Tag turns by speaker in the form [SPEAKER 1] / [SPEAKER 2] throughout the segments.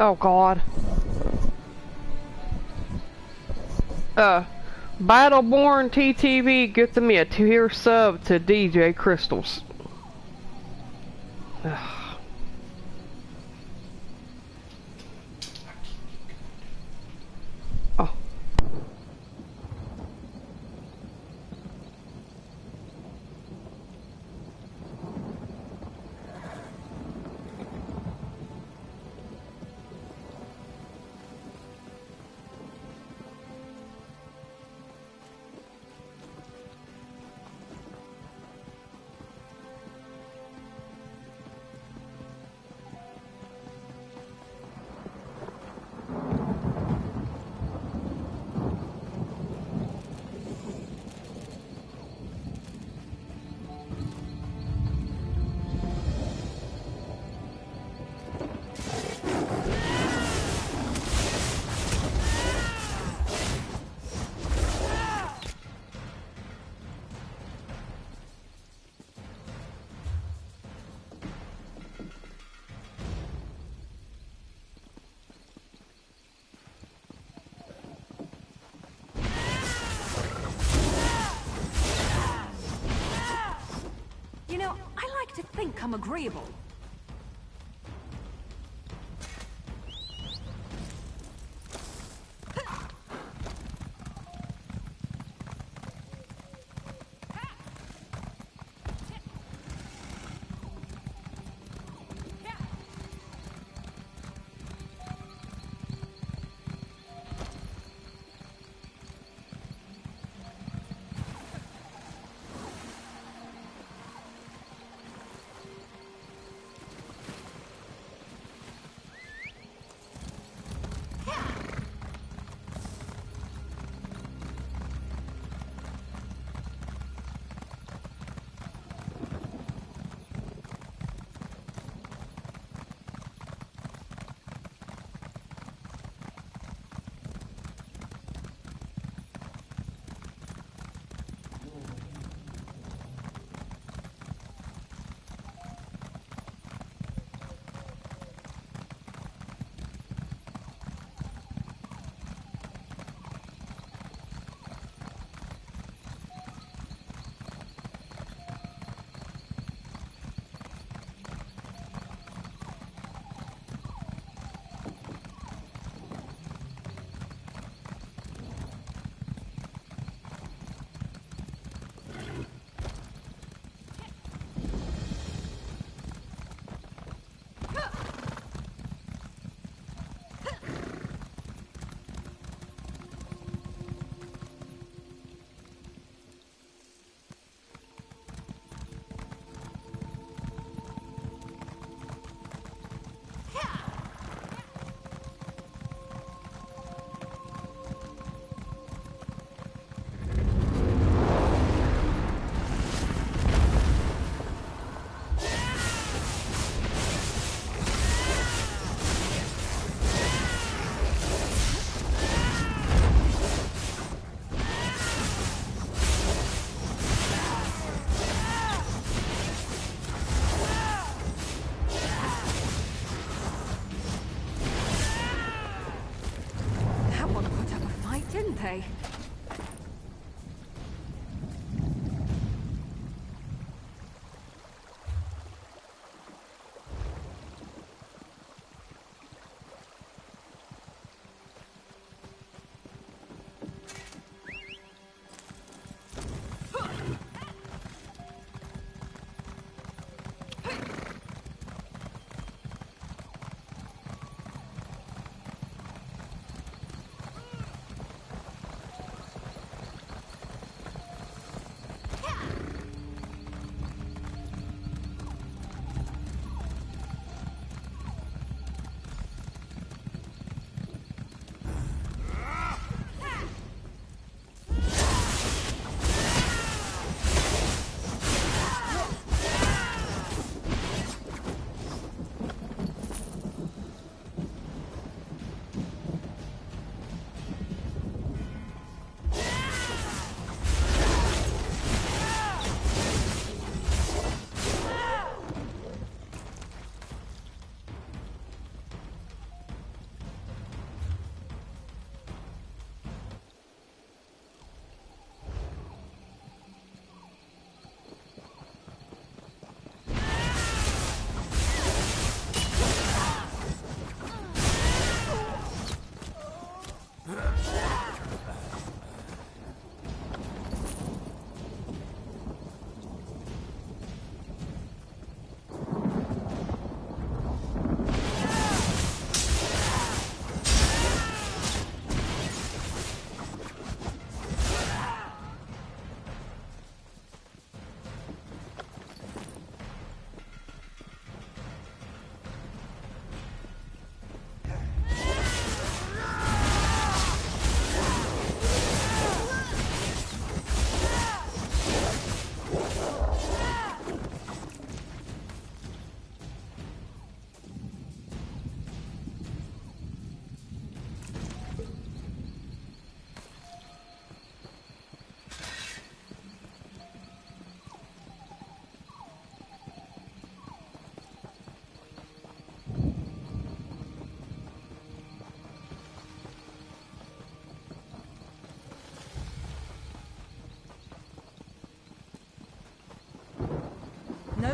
[SPEAKER 1] Oh God. Battleborn TTV gets me a tier sub to DJ Crystals. Oh.
[SPEAKER 2] You know, I like to think I'm agreeable.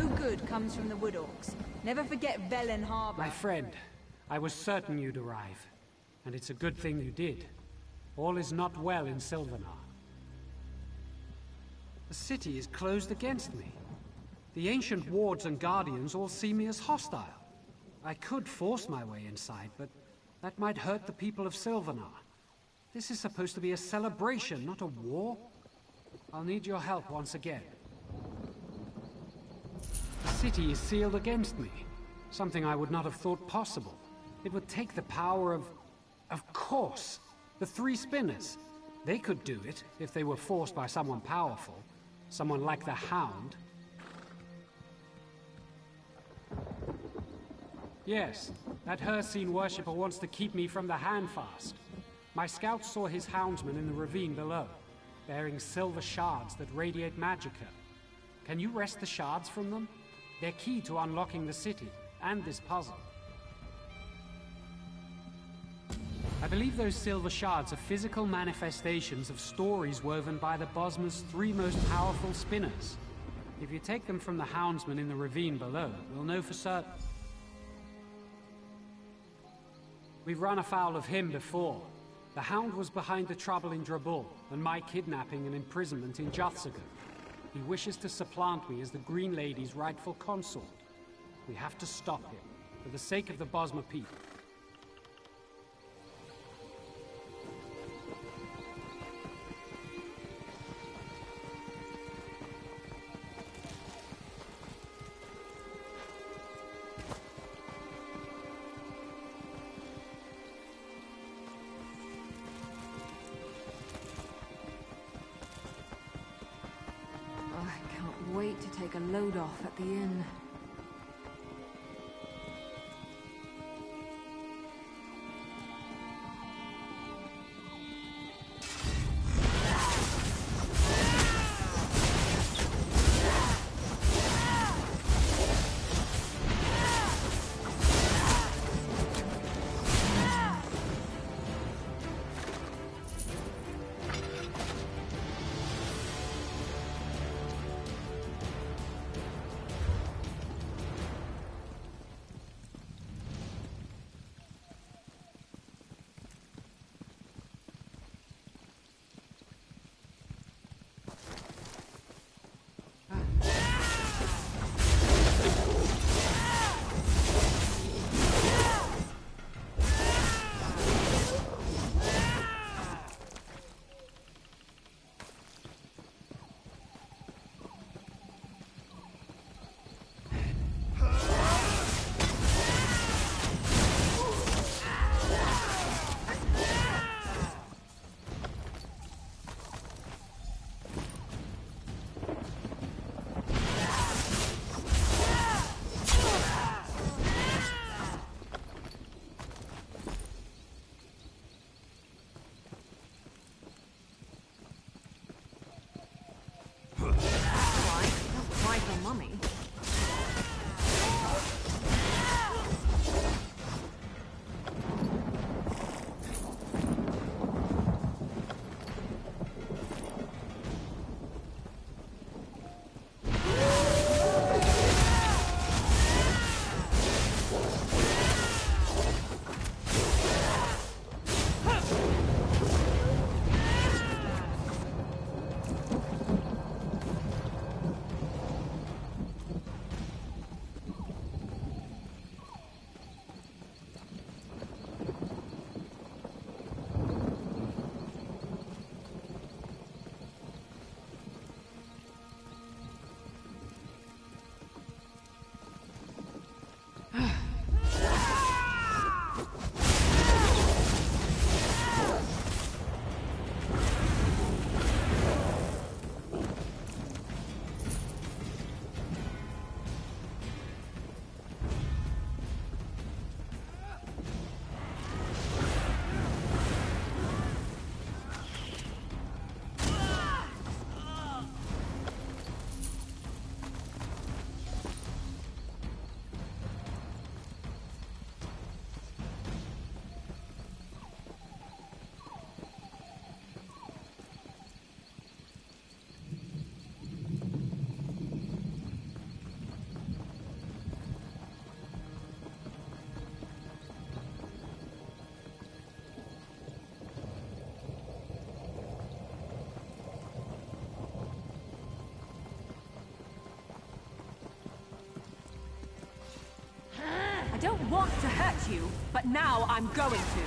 [SPEAKER 2] No good comes from the Wood Orcs. Never forget Velen Harbor.
[SPEAKER 3] My friend, I was certain you'd arrive. And it's a good thing you did. All is not well in Sylvanar. The city is closed against me. The ancient wards and guardians all see me as hostile. I could force my way inside, but that might hurt the people of Sylvanar. This is supposed to be a celebration, not a war. I'll need your help once again. The city is sealed against me. Something I would not have thought possible. It would take the power of course, the Three Spinners. They could do it if they were forced by someone powerful. Someone like the Hound. Yes, that Hircine worshipper wants to keep me from the Handfast. My scouts saw his houndsmen in the ravine below, bearing silver shards that radiate magicka. Can you wrest the shards from them? They're key to unlocking the city, and this puzzle. I believe those silver shards are physical manifestations of stories woven by the Bosma's three most powerful spinners. If you take them from the houndsman in the ravine below, we'll know for certain. We've run afoul of him before. The Hound was behind the trouble in Drabul, and my kidnapping and imprisonment in Juthsagur. He wishes to supplant me as the Green Lady's rightful consort. We have to stop him, for the sake of the Bosma people.
[SPEAKER 2] Wait to take a load off at the inn. you, but now I'm going to.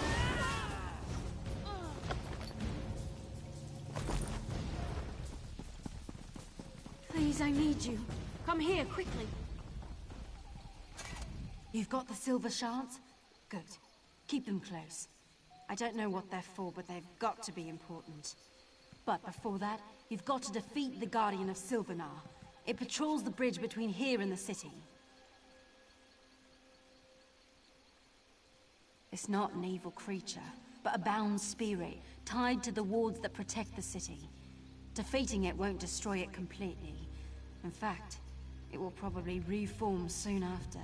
[SPEAKER 4] Please, I need you. Come here, quickly. You've got the silver shards? Good. Keep them close. I don't know what they're for, but they've got to be important. But before that, you've got to defeat the Guardian of Sylvanar. It patrols the bridge between here and the city. It's not an evil creature, but a bound spirit, tied to the wards that protect the city. Defeating it won't destroy it completely. In fact, it will probably reform soon after.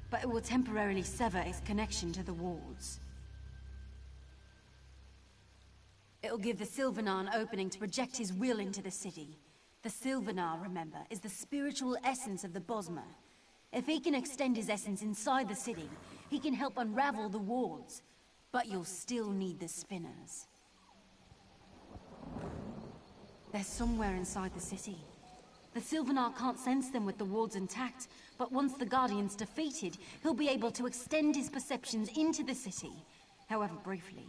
[SPEAKER 4] But it will temporarily sever its connection to the wards. It'll give the Sylvanar an opening to project his will into the city. The Sylvanar, remember, is the spiritual essence of the Bosmer. If he can extend his essence inside the city, he can help unravel the wards. But you'll still need the spinners. They're somewhere inside the city. The Sylvanar can't sense them with the wards intact, but once the Guardian's defeated, he'll be able to extend his perceptions into the city, however briefly.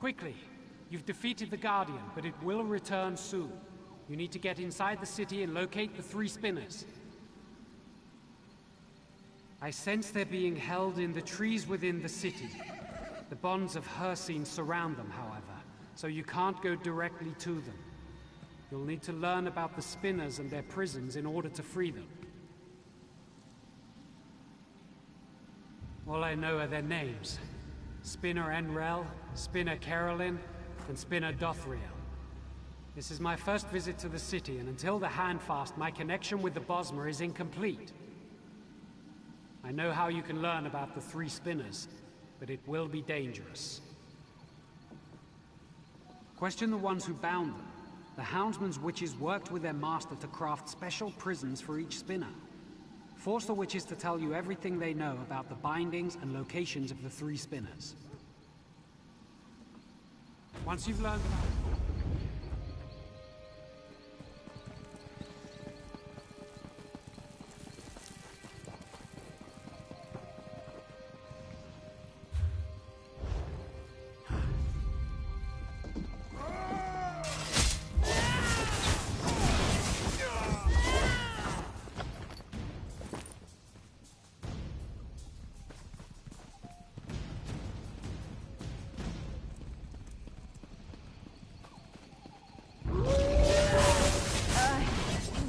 [SPEAKER 3] Quickly! You've defeated the Guardian, but it will return soon. You need to get inside the city and locate the 3 spinners. I sense they're being held in the trees within the city. The bonds of Hircine surround them, however, so you can't go directly to them. You'll need to learn about the spinners and their prisons in order to free them. All I know are their names. Spinner Enrel, Spinner Carolyn, and Spinner Dothriel. This is my first visit to the city, and until the Handfast, my connection with the Bosmer is incomplete. I know how you can learn about the 3 spinners, but it will be dangerous. Question the ones who bound them. The Houndsman's witches worked with their master to craft special prisons for each spinner. Force the witches to tell you everything they know about the bindings and locations of the 3 spinners. Once you've learned about it...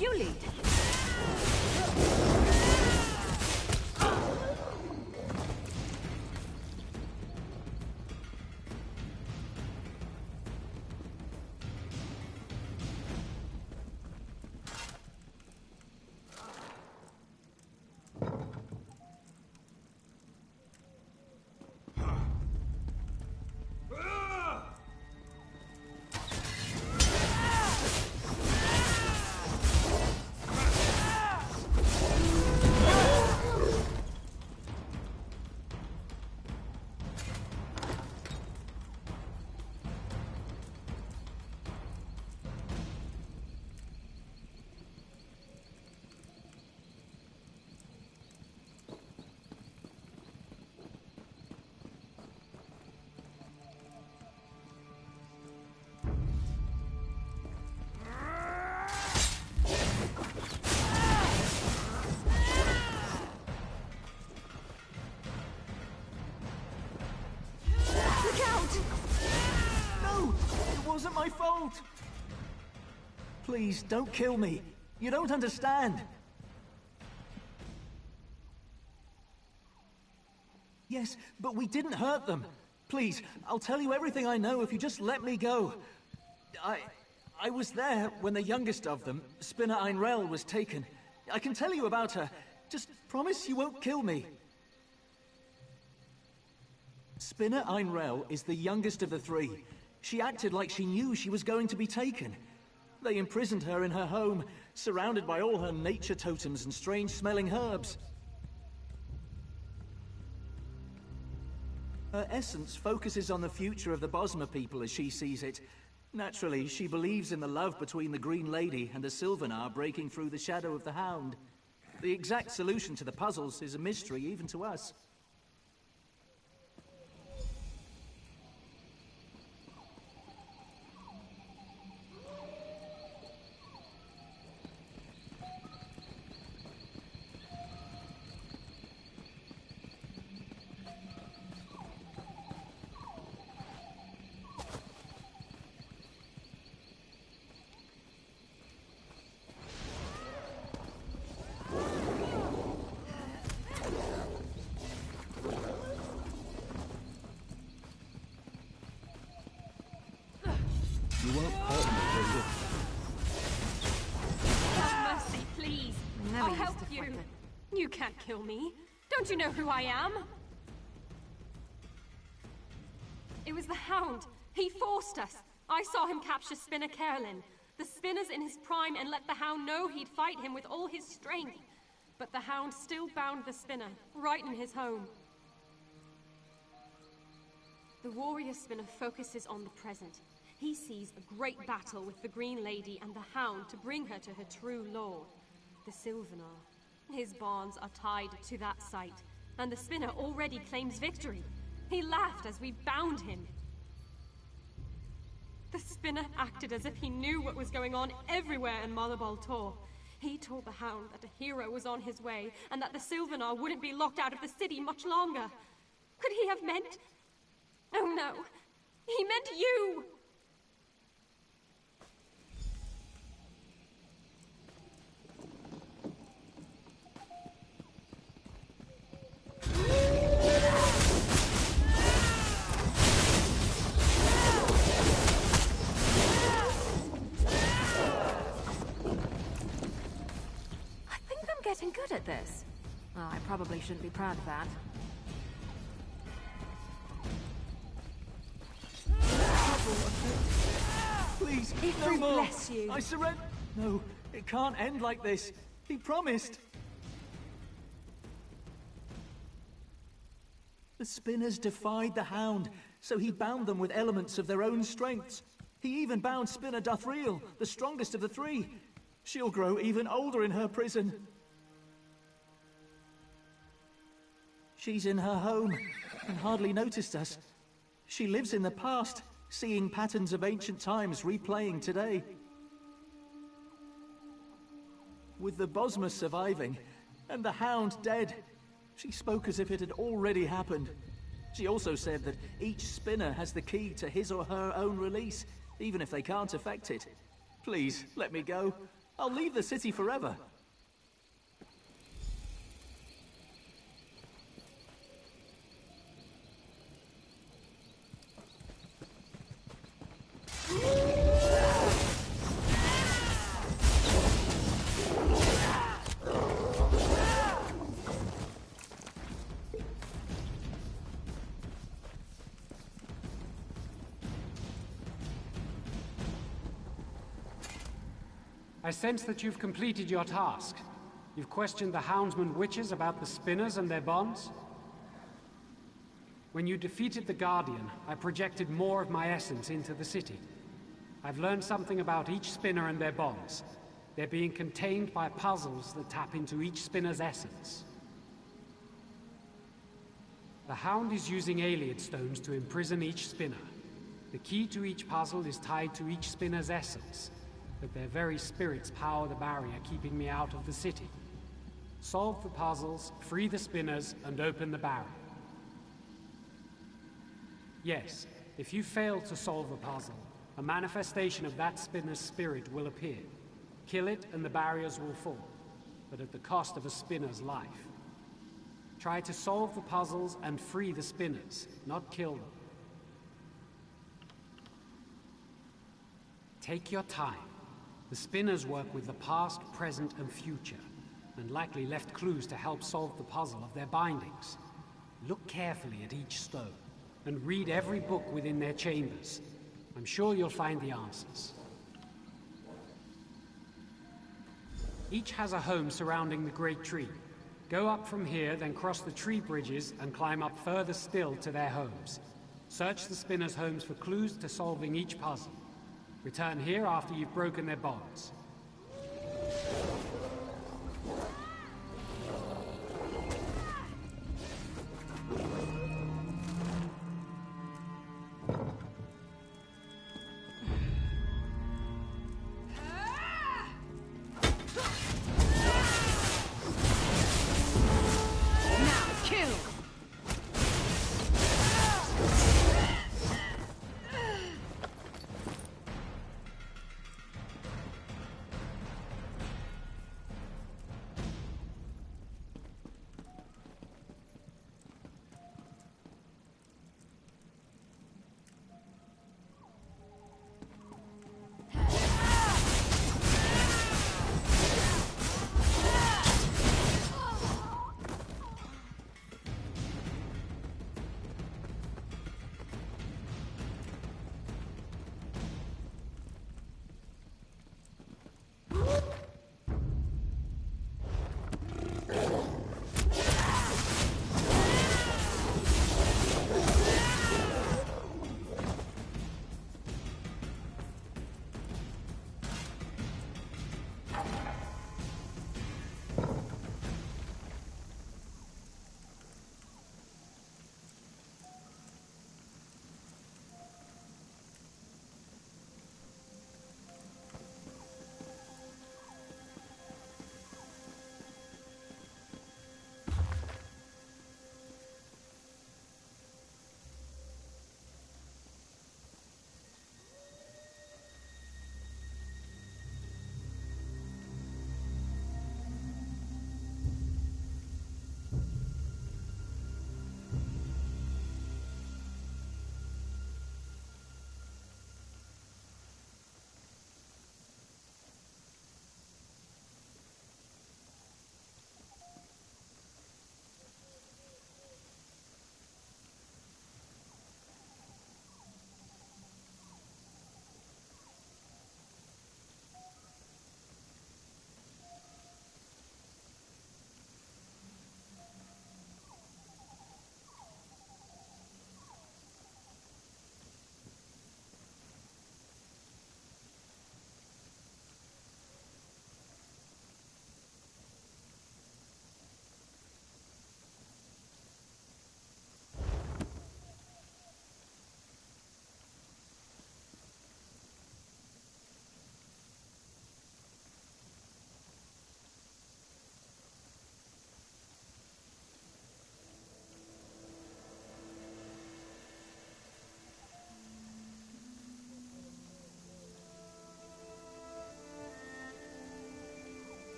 [SPEAKER 2] You lead.
[SPEAKER 5] No! It wasn't my fault! Please, don't kill me. You don't understand. Yes, but we didn't hurt them. Please, I'll tell you everything I know if you just let me go. I was there when the youngest of them, Spinner Einrel, was taken. I can tell you about her. Just promise you won't kill me. Spinner Einrel is the youngest of the three. She acted like she knew she was going to be taken. They imprisoned her in her home, surrounded by all her nature totems and strange-smelling herbs. Her essence focuses on the future of the Bosmer people as she sees it. Naturally, she believes in the love between the Green Lady and the Sylvanar breaking through the shadow of the Hound. The exact solution to the puzzles is a mystery even to us. You won't hurt me, will you?
[SPEAKER 6] Have mercy, please.
[SPEAKER 4] Never
[SPEAKER 6] I'll
[SPEAKER 4] used
[SPEAKER 6] help
[SPEAKER 4] to fight
[SPEAKER 6] you.
[SPEAKER 4] them.
[SPEAKER 6] You can't kill me. Don't you know who I am? It was the Hound. He forced us. I saw him capture Spinner Carolyn. The Spinner's in his prime and let the Hound know he'd fight him with all his strength. But the Hound still bound the Spinner, right in his home. The Warrior Spinner focuses on the present. He sees a great battle with the Green Lady and the Hound to bring her to her true lord, the Sylvanar. His bonds are tied to that site, and the Spinner already claims victory. He laughed as we bound him. The Spinner acted as if he knew what was going on everywhere in Malabal Tor. He told the Hound that a hero was on his way, and that the Sylvanar wouldn't be locked out of the city much longer. Could he have meant... Oh no, he meant you!
[SPEAKER 4] Getting good at this. Oh, I probably shouldn't be proud of that.
[SPEAKER 5] Please,
[SPEAKER 4] If
[SPEAKER 5] no
[SPEAKER 4] we
[SPEAKER 5] more.
[SPEAKER 4] bless you.
[SPEAKER 5] I surrender. No, it can't end like this. He promised. The Spinners defied the Hound, so he bound them with elements of their own strengths. He even bound Spinner Dothriel, the strongest of the three. She'll grow even older in her prison. She's in her home and hardly noticed us. She lives in the past, seeing patterns of ancient times replaying today. With the Bosmer surviving and the Hound dead, she spoke as if it had already happened. She also said that each Spinner has the key to his or her own release, even if they can't affect it. Please, let me go. I'll leave the city forever.
[SPEAKER 3] I sense that you've completed your task. You've questioned the Houndsman witches about the Spinners and their bonds. When you defeated the Guardian, I projected more of my essence into the city. I've learned something about each Spinner and their bonds. They're being contained by puzzles that tap into each Spinner's essence. The Hound is using Ayleid stones to imprison each Spinner. The key to each puzzle is tied to each Spinner's essence, but their very spirits power the barrier keeping me out of the city. Solve the puzzles, free the Spinners, and open the barrier. Yes, if you fail to solve a puzzle, a manifestation of that Spinner's spirit will appear. Kill it and the barriers will fall, but at the cost of a Spinner's life. Try to solve the puzzles and free the spinners, not kill them. Take your time. The spinners work with the past, present, and future, and likely left clues to help solve the puzzle of their bindings. Look carefully at each stone, and read every book within their chambers. I'm sure you'll find the answers. Each has a home surrounding the Great Tree. Go up from here, then cross the tree bridges and climb up further still to their homes. Search the spinners' homes for clues to solving each puzzle. Return here after you've broken their bonds.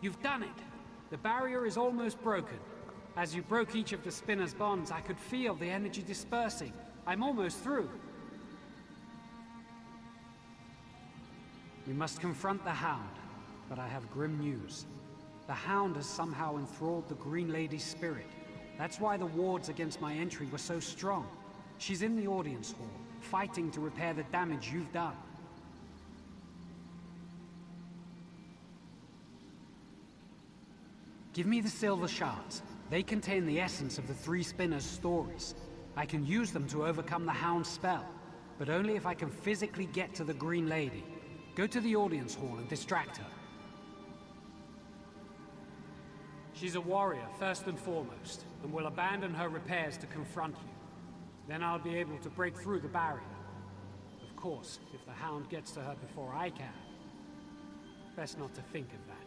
[SPEAKER 3] You've done it! The barrier is almost broken. As you broke each of the spinner's bonds, I could feel the energy dispersing. I'm almost through. We must confront the Hound, but I have grim news. The Hound has somehow enthralled the Green Lady's spirit. That's why the wards against my entry were so strong. She's in the audience hall, fighting to repair the damage you've done. Give me the silver shards. They contain the essence of the three spinners' stories. I can use them to overcome the Hound's spell, but only if I can physically get to the Green Lady. Go to the audience hall and distract her. She's a warrior, first and foremost, and will abandon her repairs to confront you. Then I'll be able to break through the barrier. Of course, if the Hound gets to her before I can. Best not to think of that.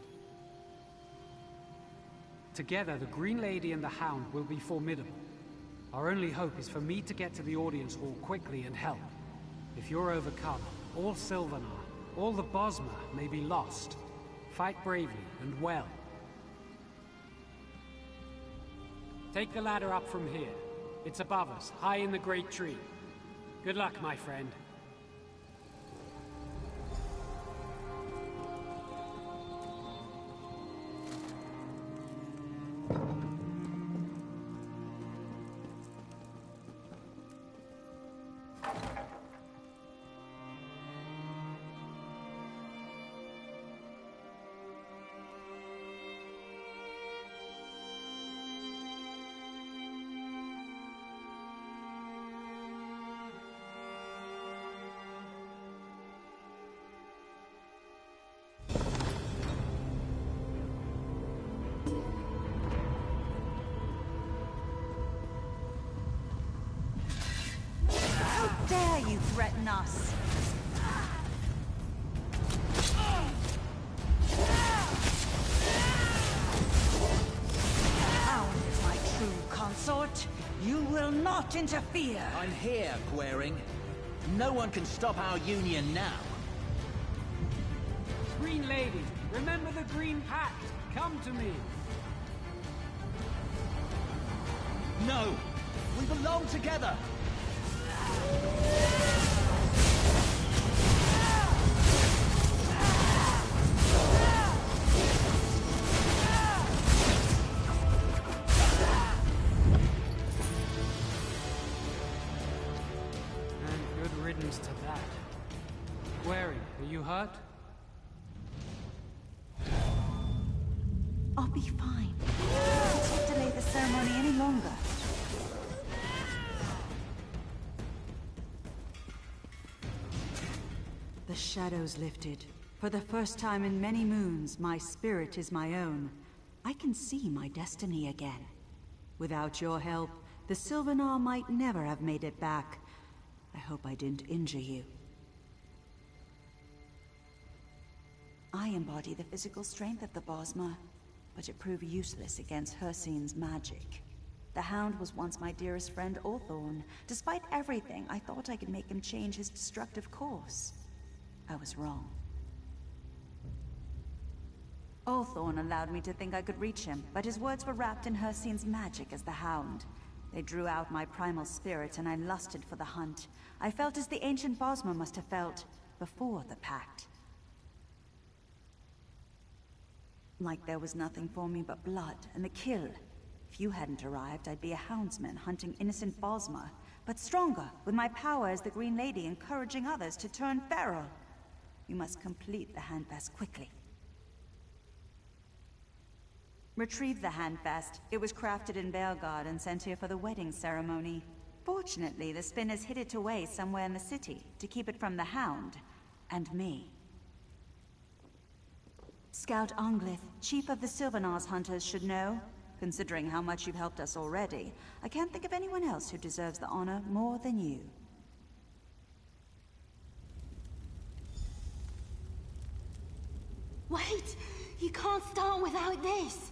[SPEAKER 3] Together, the Green Lady and the Hound will be formidable. Our only hope is for me to get to the audience hall quickly and help. If you're overcome, all Sylvanar, all the Bosmer may be lost. Fight bravely and well. Take the ladder up from here. It's above us, high in the great tree. Good luck, my friend.
[SPEAKER 2] Dare you threaten us? Hound is my true consort. You will not interfere.
[SPEAKER 5] I'm here, Quering. No one can stop our union now.
[SPEAKER 3] Green Lady, remember the Green Pact. Come to me.
[SPEAKER 5] No! We belong together!
[SPEAKER 3] And good riddance to that. Query, are you hurt?
[SPEAKER 2] I'll be fine. I can't delay the ceremony any longer. The shadows lifted. For the first time in many moons, my spirit is my own. I can see my destiny again. Without your help, the Sylvanar might never have made it back. I hope I didn't injure you. I embody the physical strength of the Bosmer, but it proved useless against Hircine's magic. The Hound was once my dearest friend Ulthorn. Despite everything, I thought I could make him change his destructive course. I was wrong. Ulthorn allowed me to think I could reach him, but his words were wrapped in Hircine's magic as the Hound. They drew out my primal spirit, and I lusted for the hunt. I felt as the ancient Bosmer must have felt before the pact. Like there was nothing for me but blood and the kill. If you hadn't arrived, I'd be a houndsman hunting innocent Bosmer, but stronger, with my power as the Green Lady encouraging others to turn feral. You must complete the handfast quickly. Retrieve the handfast. It was crafted in Belgard and sent here for the wedding ceremony. Fortunately, the spinners hid it away somewhere in the city to keep it from the Hound and me. Scout Anglith, chief of the Sylvanar's hunters, should know. Considering how much you've helped us already, I can't think of anyone else who deserves the honor more than you.
[SPEAKER 6] Wait! You can't start without this!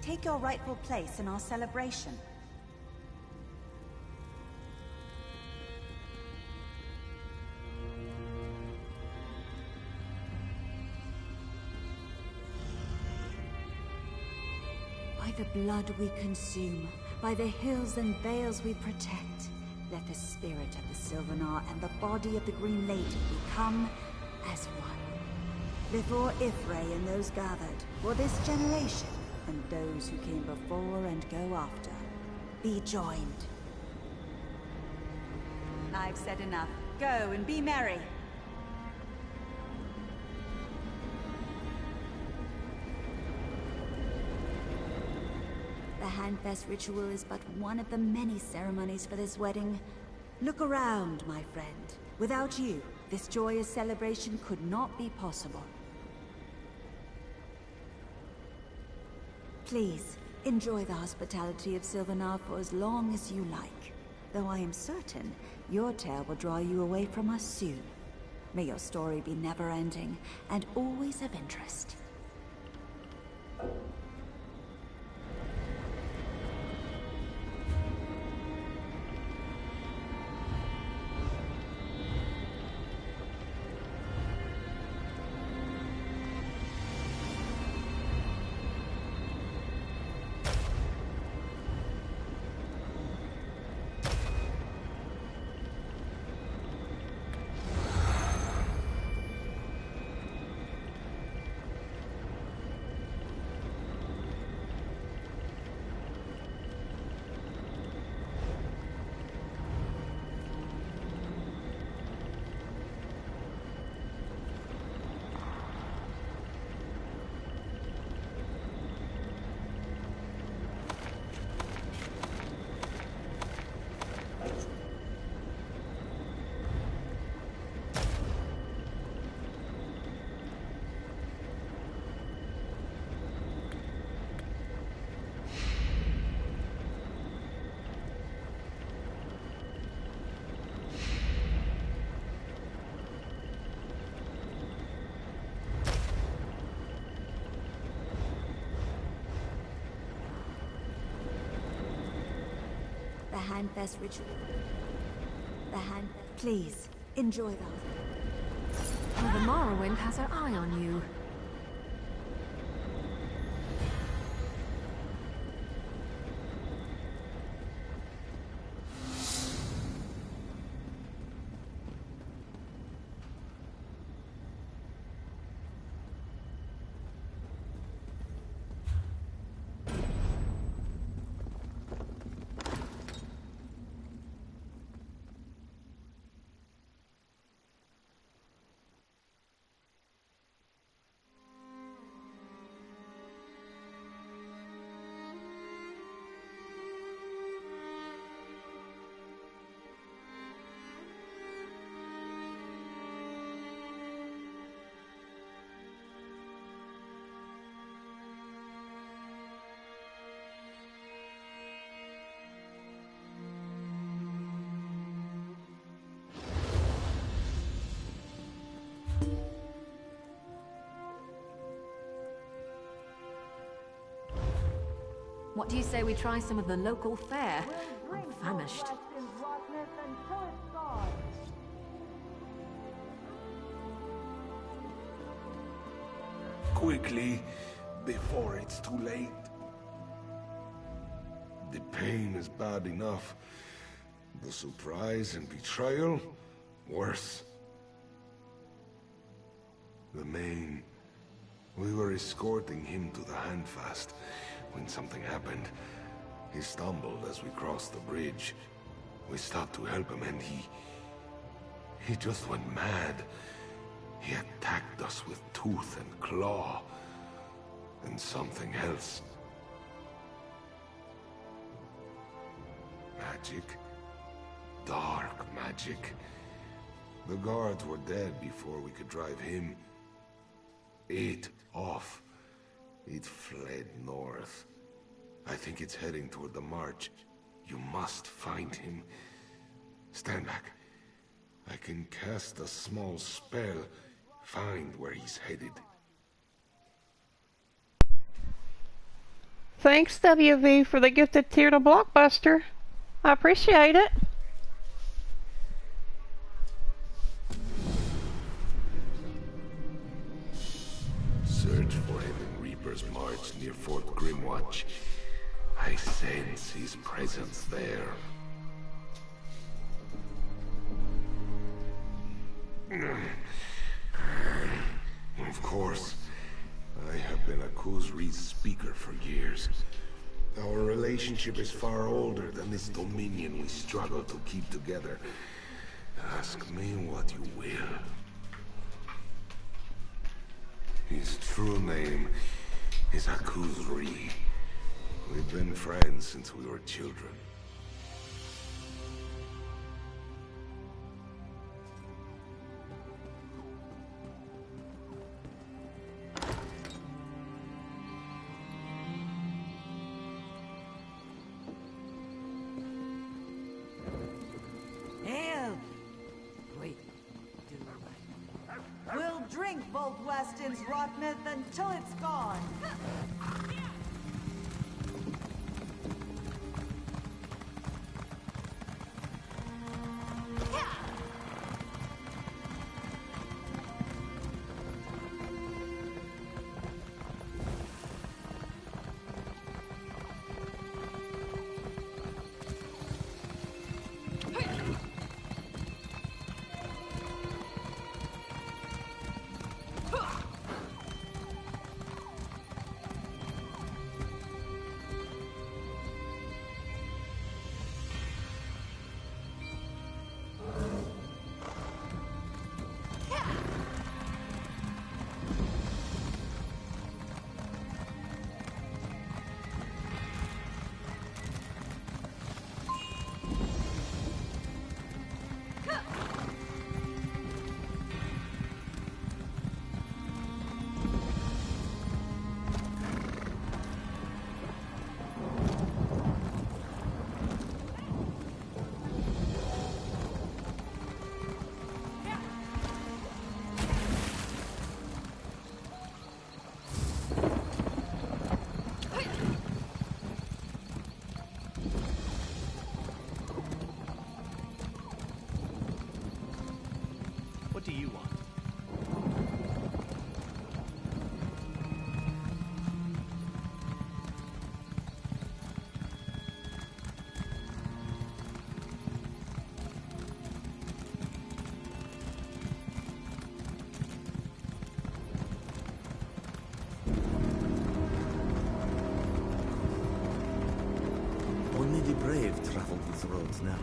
[SPEAKER 2] Take your rightful place in our celebration. By the blood we consume, by the hills and vales we protect, let the spirit of the Sylvanar and the body of the Green Lady become as one. Before Y'ffre and those gathered, for this generation, and those who came before and go after, be joined. I've said enough. Go and be merry. The Handfest ritual is but one of the many ceremonies for this wedding. Look around, my friend. Without you, this joyous celebration could not be possible. Please, enjoy the hospitality of Sylvanar for as long as you like. Though I am certain your tale will draw you away from us soon. May your story be never-ending and always of interest. The Handfest ritual. The Handfest. Please, enjoy that.
[SPEAKER 6] Well, the Morrowind has her eye on you. What do you say we try some of the local fare? I'm famished.
[SPEAKER 7] Quickly, before it's too late. The pain is bad enough. The surprise and betrayal, worse. The Main. We were escorting him to the Handfast when something happened. He stumbled as we crossed the bridge. We stopped to help him and he just went mad. He attacked us with tooth and claw. And something else. Magic. Dark magic. The guards were dead before we could drive him. It off. It fled north. I think it's heading toward the march. You must find him. Stand back. I can cast a small spell. Find where he's headed.
[SPEAKER 1] Thanks, WV, for the gifted tier to Blockbuster. I appreciate it.
[SPEAKER 7] Search for him in Reaper's March near Fort Grimwatch. I sense his presence there. Of course. I have been a Khuzri's speaker for years. Our relationship is far older than this dominion we struggle to keep together. Ask me what you will. His true name is Khuzri. We've been friends since we were children.
[SPEAKER 2] Ale! Wait, we'll drink Volt Weston's rot myth until it's gone.
[SPEAKER 5] What do you want?
[SPEAKER 8] Only the brave travel these roads now.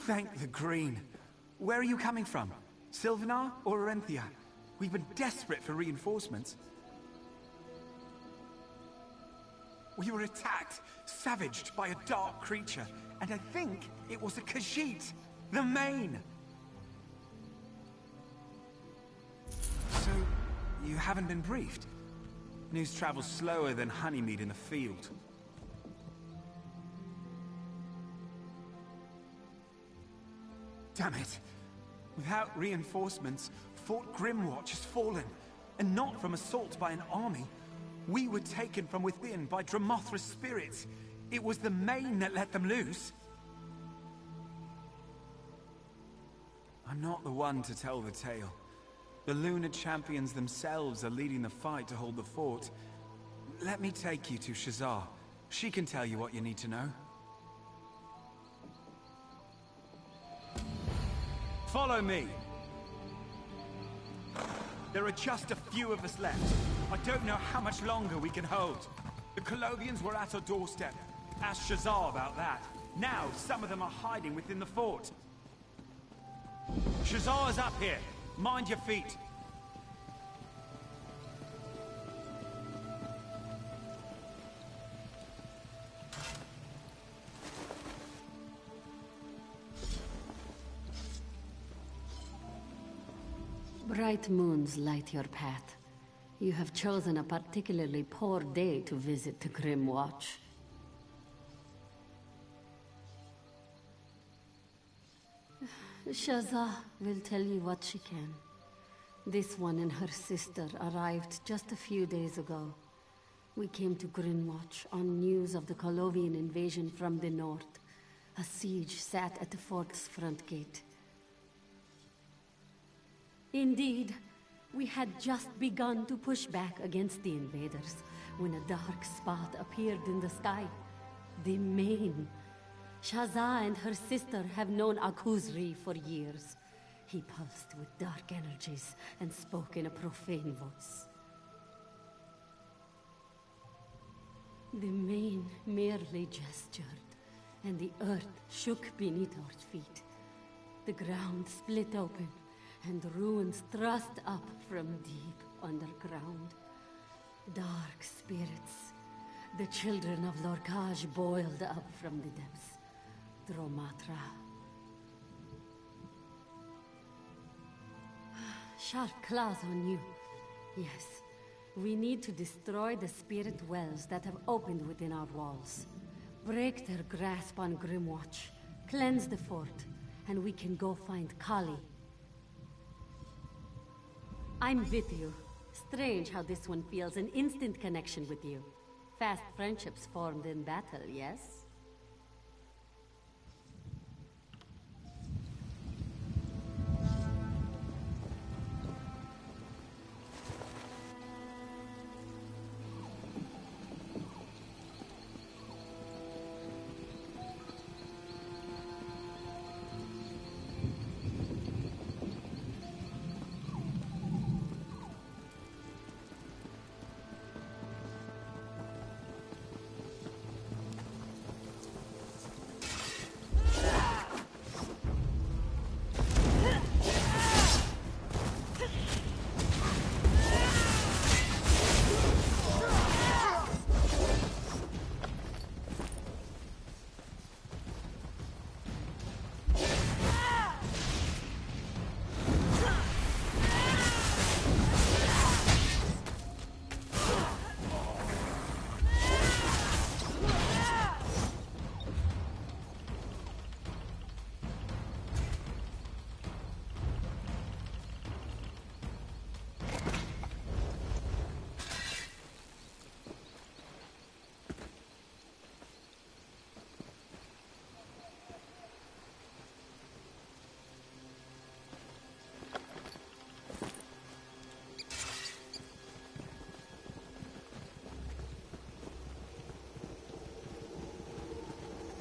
[SPEAKER 9] Thank the Green. Where are you coming from? Sylvanar or Orenthia? We've been desperate for reinforcements. We were attacked, savaged by a dark creature, and I think it was a Khajiit, the Main. So, you haven't been briefed? News travels slower than honeymead in the field. Damn it. Without reinforcements, Fort Grimwatch has fallen, and not from assault by an army. We were taken from within by Dramothra's spirits. It was the Main that let them loose. I'm not the one to tell the tale. The Lunar Champions themselves are leading the fight to hold the fort. Let me take you to Shazar. She can tell you what you need to know. Follow me. There are just a few of us left. I don't know how much longer we can hold. The Colovians were at our doorstep. Ask Shazar about that. Now, some of them are hiding within the fort. Shazar's up here. Mind your feet.
[SPEAKER 10] Bright moons light your path. You have chosen a particularly poor day to visit the Grimwatch. Shazar will tell you what she can. This one and her sister arrived just a few days ago. We came to Grimwatch on news of the Colovian invasion from the north. A siege sat at the fort's front gate. Indeed, we had just begun to push back against the invaders when a dark spot appeared in the sky. The Main. Shazar and her sister have known Akuzri for years. He pulsed with dark energies and spoke in a profane voice. The Main merely gestured, and the earth shook beneath our feet. The ground split open, and ruins thrust up from deep underground. Dark spirits, the children of Lorkhaj, boiled up from the depths. Dromatra. Sharp claws on you. Yes, we need to destroy the spirit wells that have opened within our walls. Break their grasp on Grimwatch, cleanse the fort, and we can go find Kali. I'm with you. Strange how this one feels an instant connection with you. Fast friendships formed in battle, yes?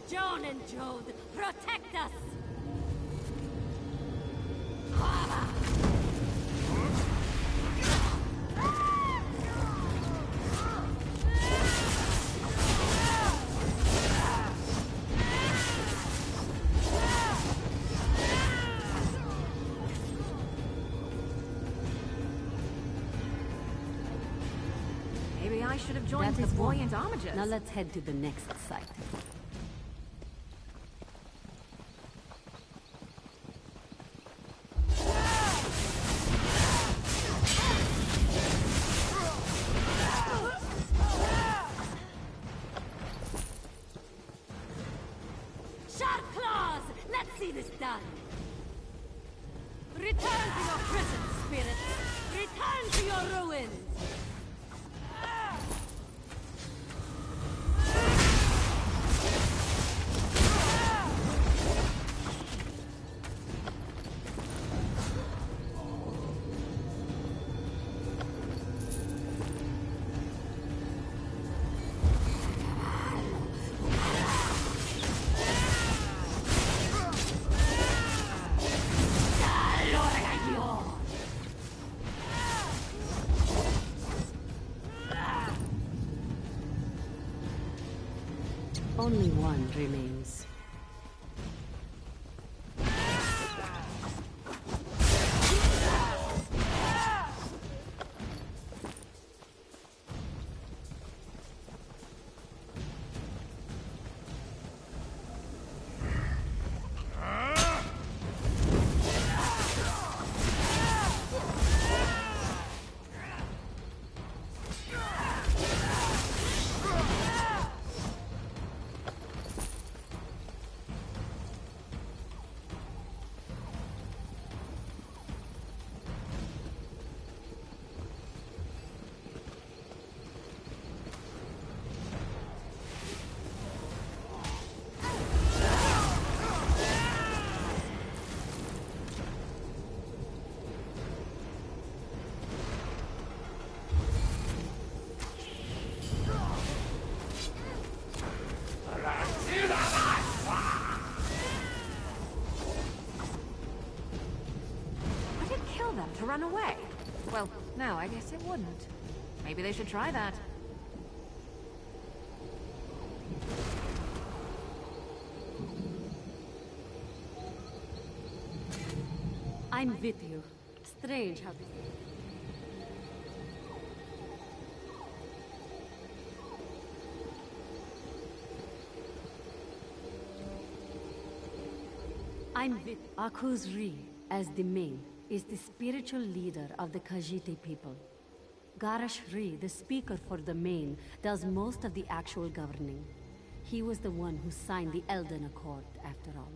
[SPEAKER 10] Joan and Jode, protect us!
[SPEAKER 6] Maybe I I should have joined the buoyant armigers.
[SPEAKER 10] Now let's head to the next site.
[SPEAKER 4] Sharp claws! Let's see this done! Return to your prison, spirits! Return to your ruins!
[SPEAKER 10] Only one remains.
[SPEAKER 6] To run away? Well, no, I guess it wouldn't. Maybe they should try that.
[SPEAKER 10] I'm with you. Strange how this... I'm with Akuz Ri as the main. Is the spiritual leader of the Khajiit people. Garash Ri, the speaker for the main, does most of the actual governing. He was the one who signed the Elden Accord, after all.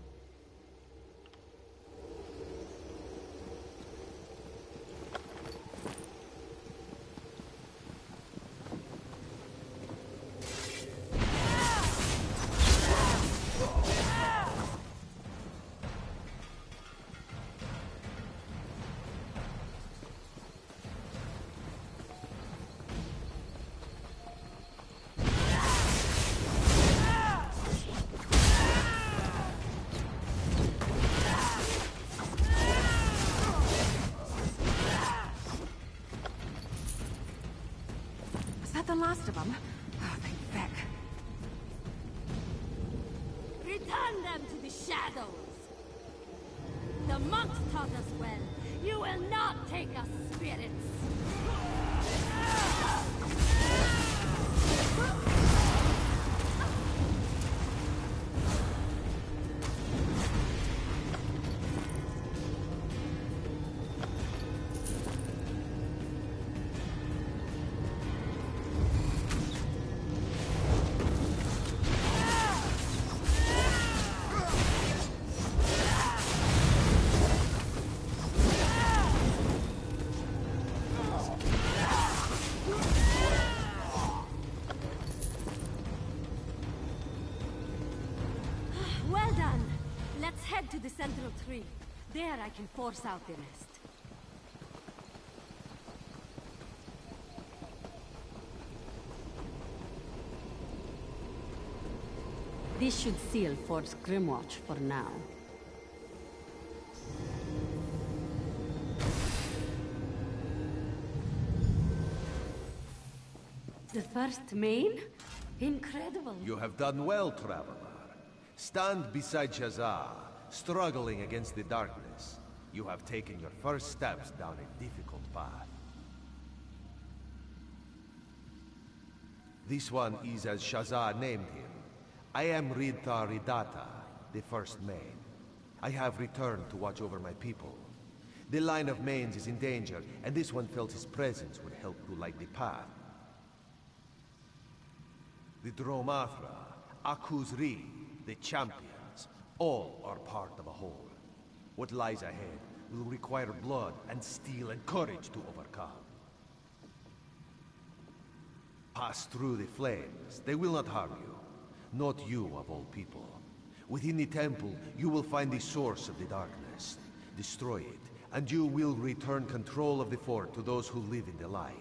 [SPEAKER 6] The last of them? Oh, thank feck.
[SPEAKER 4] Return them to the shadows! The monks taught us well. You will not take us, spirits! To the central tree. There I can force out the rest. This should seal Fort's Grimwatch for now. The first main? Incredible.
[SPEAKER 11] You have done well, traveler. Stand beside Shazar, struggling against the darkness. You have taken your first steps down a difficult path. This one is as Shazar named him. I am Ridta Ridata, the first Main. I have returned to watch over my people. The line of Mains is in danger, and this one felt his presence would help to light the path. The Dromathra, Akuzri, the champions, all are part of a whole. What lies ahead will require blood and steel and courage to overcome. Pass through the flames. They will not harm you. Not you, of all people. Within the temple, you will find the source of the darkness. Destroy it, and you will return control of the fort to those who live in the light.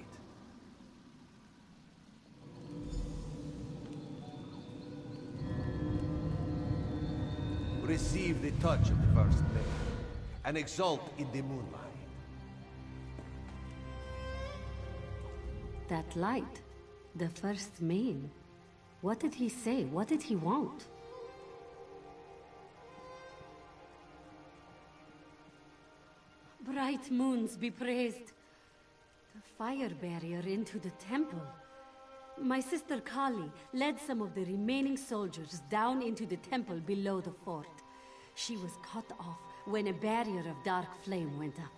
[SPEAKER 11] Receive the touch of the first Main, and exult in the moonlight.
[SPEAKER 10] That light, the first Main. What did he say? What did he want? Bright moons be praised. The fire barrier into the temple. My sister Kali led some of the remaining soldiers down into the temple below the fort. She was cut off when a barrier of dark flame went up.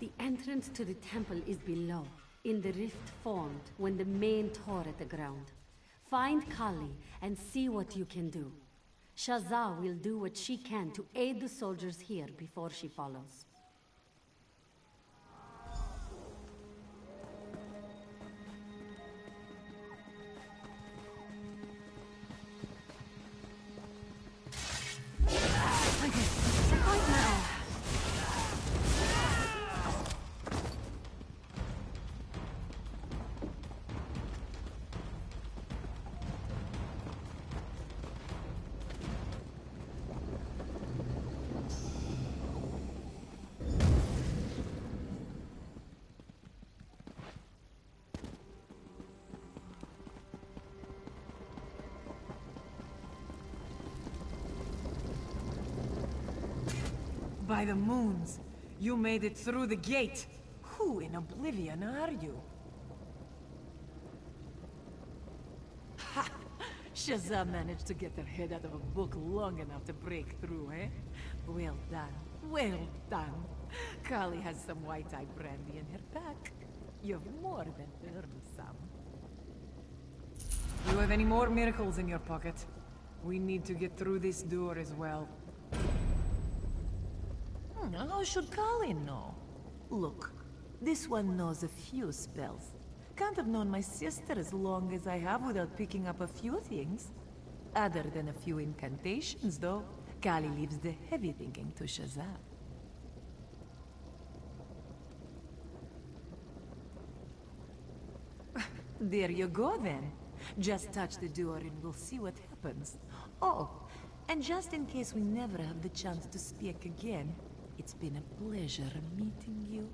[SPEAKER 10] The entrance to the temple is below, in the rift formed when the Main tore at the ground. Find Kali and see what you can do. Shazaa will do what she can to aid the soldiers here before she follows.
[SPEAKER 12] By the moons, you made it through the gate. Who in oblivion are you? Ha! Shazam managed to get her head out of a book long enough to break through, eh? Well done. Well done. Kali has some white-eyed brandy in her pack. You've more than earned some. You have any more miracles in your pocket? We need to get through this door as well. How should Kali know? Look, this one knows a few spells. Can't have known my sister as long as I have without picking up a few things. Other than a few incantations, though, Kali leaves the heavy thinking to Shazam. There you go, then. Just touch the door and we'll see what happens. Oh, and just in case we never have the chance to speak again, it's been a pleasure meeting you.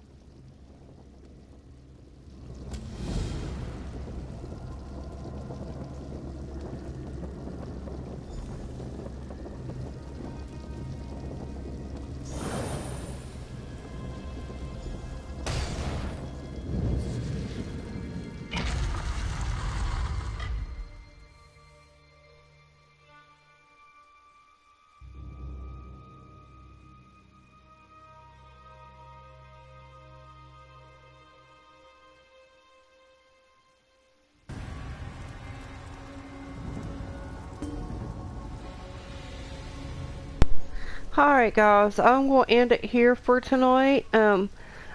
[SPEAKER 1] Alright guys, I'm going to end it here for tonight. I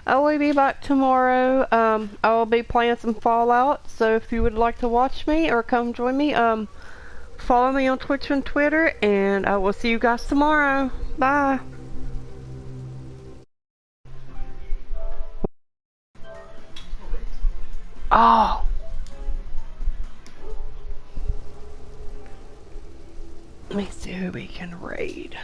[SPEAKER 1] will be back tomorrow. I will be playing some Fallout, so if you would like to watch me or come join me, follow me on Twitch and Twitter, and I will see you guys tomorrow. Bye! Oh! Let me see who we can raid.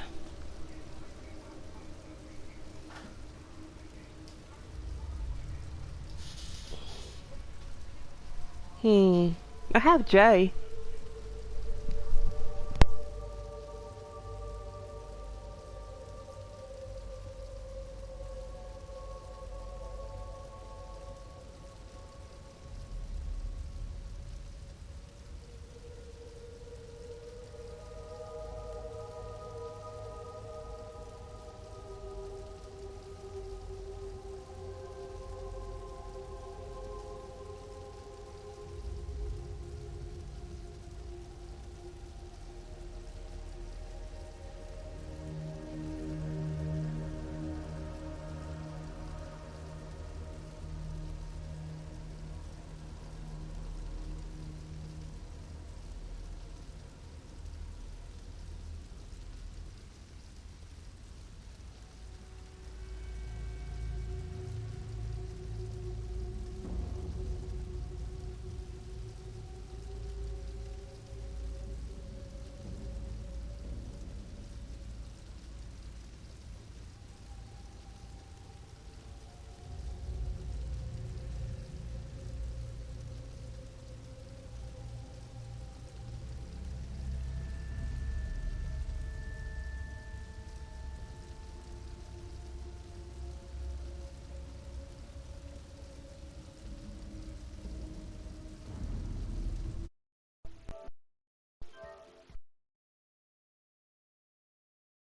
[SPEAKER 1] I have Jay.